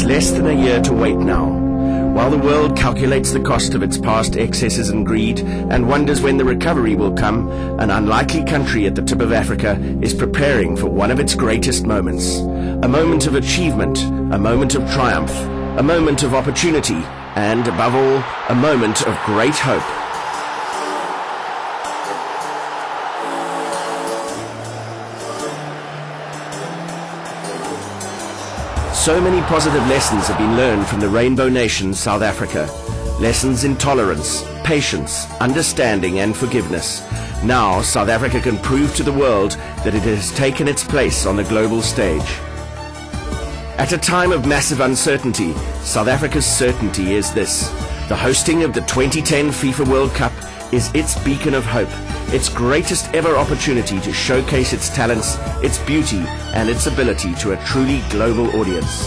less than a year to wait now. While the world calculates the cost of its past excesses and greed and wonders when the recovery will come, an unlikely country at the tip of Africa is preparing for one of its greatest moments. A moment of achievement, a moment of triumph, a moment of opportunity, and above all, a moment of great hope. So many positive lessons have been learned from the Rainbow Nation, South Africa. Lessons in tolerance, patience, understanding and forgiveness. Now South Africa can prove to the world that it has taken its place on the global stage. At a time of massive uncertainty, South Africa's certainty is this: the hosting of the 2010 FIFA World Cup is its beacon of hope, its greatest ever opportunity to showcase its talents, its beauty and its ability to a truly global audience.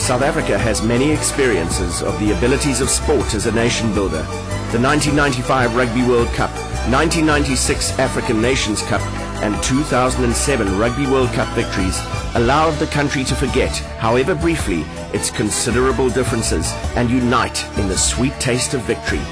South Africa has many experiences of the abilities of sport as a nation builder. The 1995 Rugby World Cup, 1996 African Nations Cup and 2007 Rugby World Cup victories allowed the country to forget, however briefly, its considerable differences and unite in the sweet taste of victory.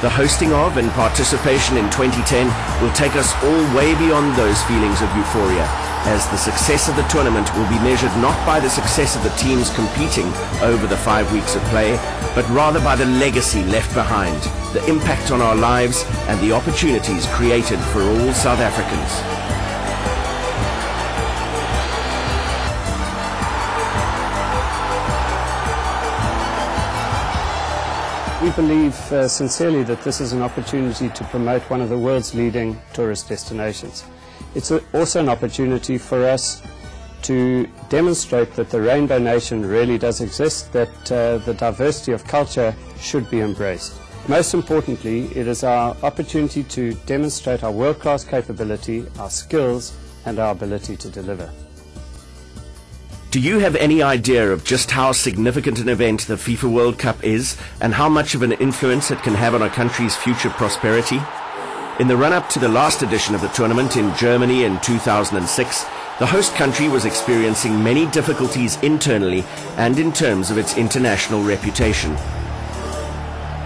The hosting of and participation in 2010 will take us all way beyond those feelings of euphoria, as the success of the tournament will be measured not by the success of the teams competing over the 5 weeks of play, but rather by the legacy left behind, the impact on our lives and the opportunities created for all South Africans. We believe sincerely that this is an opportunity to promote one of the world's leading tourist destinations. It's also an opportunity for us to demonstrate that the Rainbow Nation really does exist, that the diversity of culture should be embraced. Most importantly, it is our opportunity to demonstrate our world-class capability, our skills and our ability to deliver. Do you have any idea of just how significant an event the FIFA World Cup is and how much of an influence it can have on a country's future prosperity? In the run-up to the last edition of the tournament in Germany in 2006, the host country was experiencing many difficulties internally and in terms of its international reputation.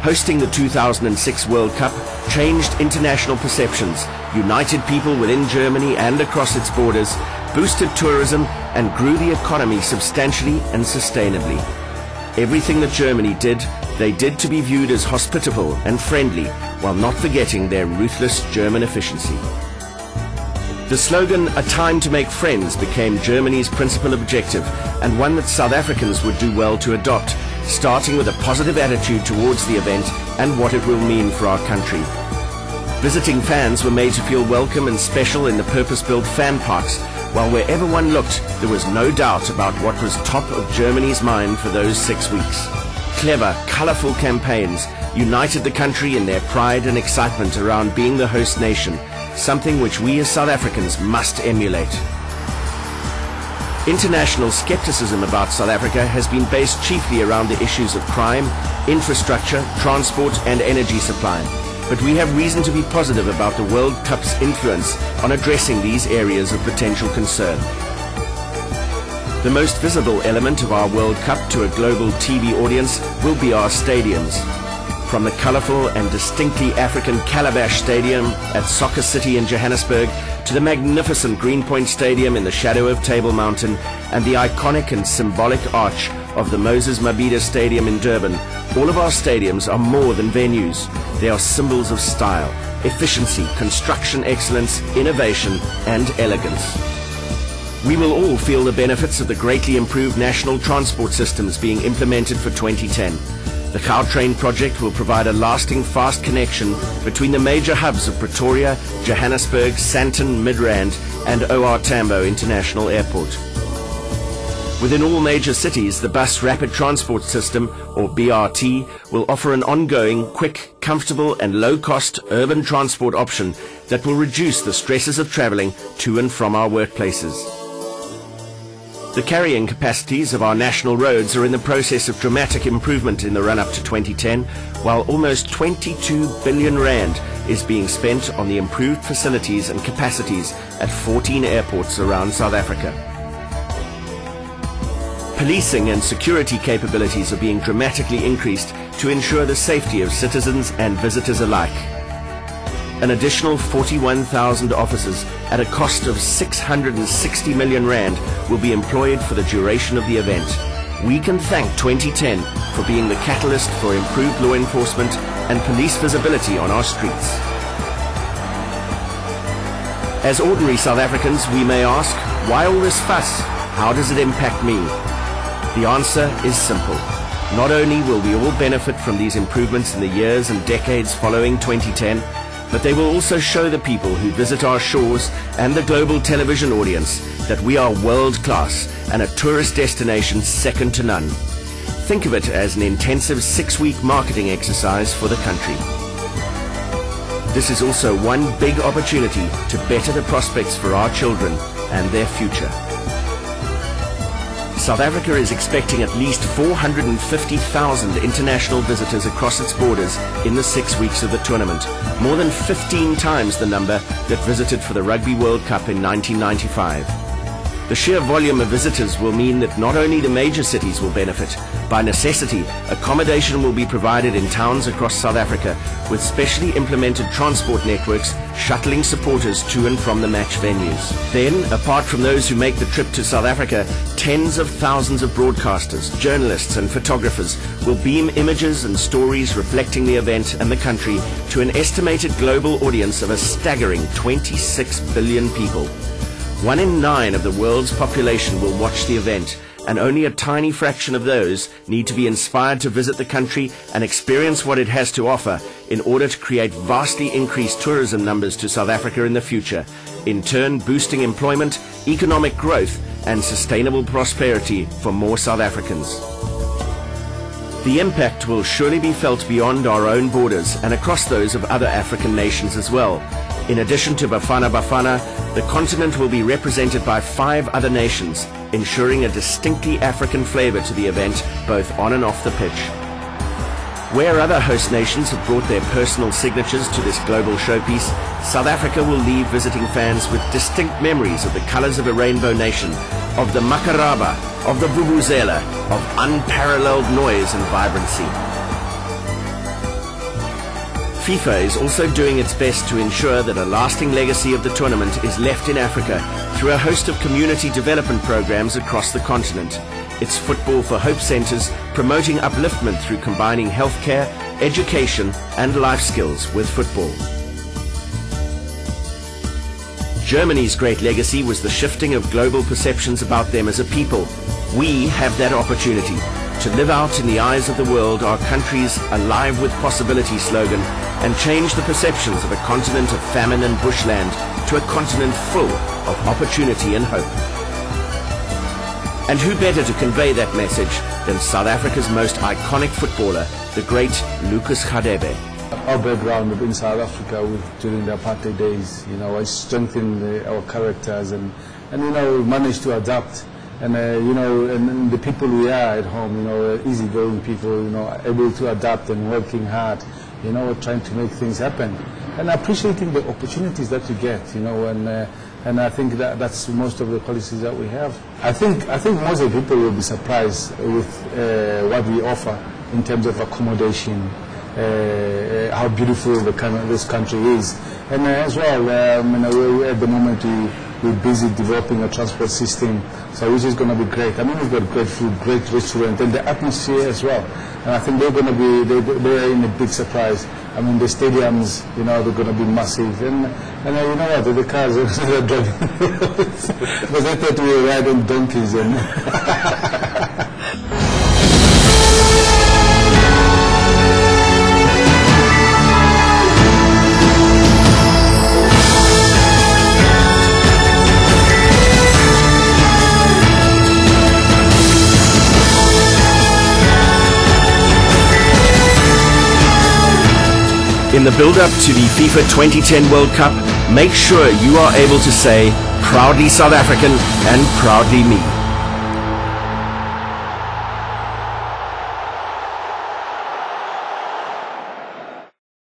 Hosting the 2006 World Cup changed international perceptions, united people within Germany and across its borders, boosted tourism and grew the economy substantially and sustainably. Everything that Germany did, they did to be viewed as hospitable and friendly, while not forgetting their ruthless German efficiency. The slogan, "A time to make friends," became Germany's principal objective, and one that South Africans would do well to adopt, starting with a positive attitude towards the event and what it will mean for our country. Visiting fans were made to feel welcome and special in the purpose-built fan parks, while wherever one looked, there was no doubt about what was top of Germany's mind for those 6 weeks. Clever, colorful campaigns united the country in their pride and excitement around being the host nation, something which we as South Africans must emulate. International skepticism about South Africa has been based chiefly around the issues of crime, infrastructure, transport and energy supply. But we have reason to be positive about the World Cup's influence on addressing these areas of potential concern. The most visible element of our World Cup to a global TV audience will be our stadiums. From the colorful and distinctly African Calabash Stadium at Soccer City in Johannesburg to the magnificent Greenpoint Stadium in the shadow of Table Mountain and the iconic and symbolic arch of the Moses Mabhida Stadium in Durban, all of our stadiums are more than venues. They are symbols of style, efficiency, construction excellence, innovation and elegance. We will all feel the benefits of the greatly improved national transport systems being implemented for 2010. The Gautrain project will provide a lasting fast connection between the major hubs of Pretoria, Johannesburg, Sandton, Midrand and OR Tambo International Airport. Within all major cities, the Bus Rapid Transport System, or BRT, will offer an ongoing, quick, comfortable and low-cost urban transport option that will reduce the stresses of traveling to and from our workplaces. The carrying capacities of our national roads are in the process of dramatic improvement in the run-up to 2010, while almost 22 billion rand is being spent on the improved facilities and capacities at 14 airports around South Africa. Policing and security capabilities are being dramatically increased to ensure the safety of citizens and visitors alike. An additional 41,000 officers at a cost of 660 million rand will be employed for the duration of the event. We can thank 2010 for being the catalyst for improved law enforcement and police visibility on our streets. As ordinary South Africans, we may ask, why all this fuss? How does it impact me? The answer is simple. Not only will we all benefit from these improvements in the years and decades following 2010, but they will also show the people who visit our shores and the global television audience that we are world-class and a tourist destination second to none. Think of it as an intensive 6-week marketing exercise for the country. This is also one big opportunity to better the prospects for our children and their future. South Africa is expecting at least 450,000 international visitors across its borders in the 6 weeks of the tournament, more than 15 times the number that visited for the Rugby World Cup in 1995. The sheer volume of visitors will mean that not only the major cities will benefit, by necessity, accommodation will be provided in towns across South Africa with specially implemented transport networks shuttling supporters to and from the match venues. Then, apart from those who make the trip to South Africa, tens of thousands of broadcasters, journalists and photographers will beam images and stories reflecting the event and the country to an estimated global audience of a staggering 26 billion people. 1 in 9 of the world's population will watch the event, and only a tiny fraction of those need to be inspired to visit the country and experience what it has to offer in order to create vastly increased tourism numbers to South Africa in the future, in turn boosting employment, economic growth and sustainable prosperity for more South Africans. The impact will surely be felt beyond our own borders and across those of other African nations as well. In addition to Bafana Bafana, the continent will be represented by 5 other nations, ensuring a distinctly African flavor to the event, both on and off the pitch. Where other host nations have brought their personal signatures to this global showpiece, South Africa will leave visiting fans with distinct memories of the colors of a rainbow nation, of the Makaraba, of the Vuvuzela, of unparalleled noise and vibrancy. FIFA is also doing its best to ensure that a lasting legacy of the tournament is left in Africa through a host of community development programs across the continent. Its Football for Hope centers promoting upliftment through combining healthcare, education and life skills with football. Germany's great legacy was the shifting of global perceptions about them as a people. We have that opportunity to live out in the eyes of the world our country's Alive with Possibility slogan and change the perceptions of a continent of famine and bushland to a continent full of opportunity and hope. And who better to convey that message than South Africa's most iconic footballer, the great Lucas Radebe. Our background in South Africa during the apartheid days, I strengthened our characters and we managed to adapt. And and the people we are at home, easygoing people, able to adapt and working hard, trying to make things happen, and appreciating the opportunities that you get, and I think that's most of the policies that we have. I think most of the people will be surprised with what we offer in terms of accommodation, how beautiful this country is, and as well, at the moment we're busy developing a transport system, so which is going to be great. I mean, we've got great food, great restaurant, and the atmosphere as well. And I think they're going to be, they're in a big surprise. I mean, the stadiums, they're going to be massive. And you know what, the cars are driving. Because I thought we were riding donkeys. In the build-up to the FIFA 2010 World Cup, make sure you are able to say, proudly South African and proudly me.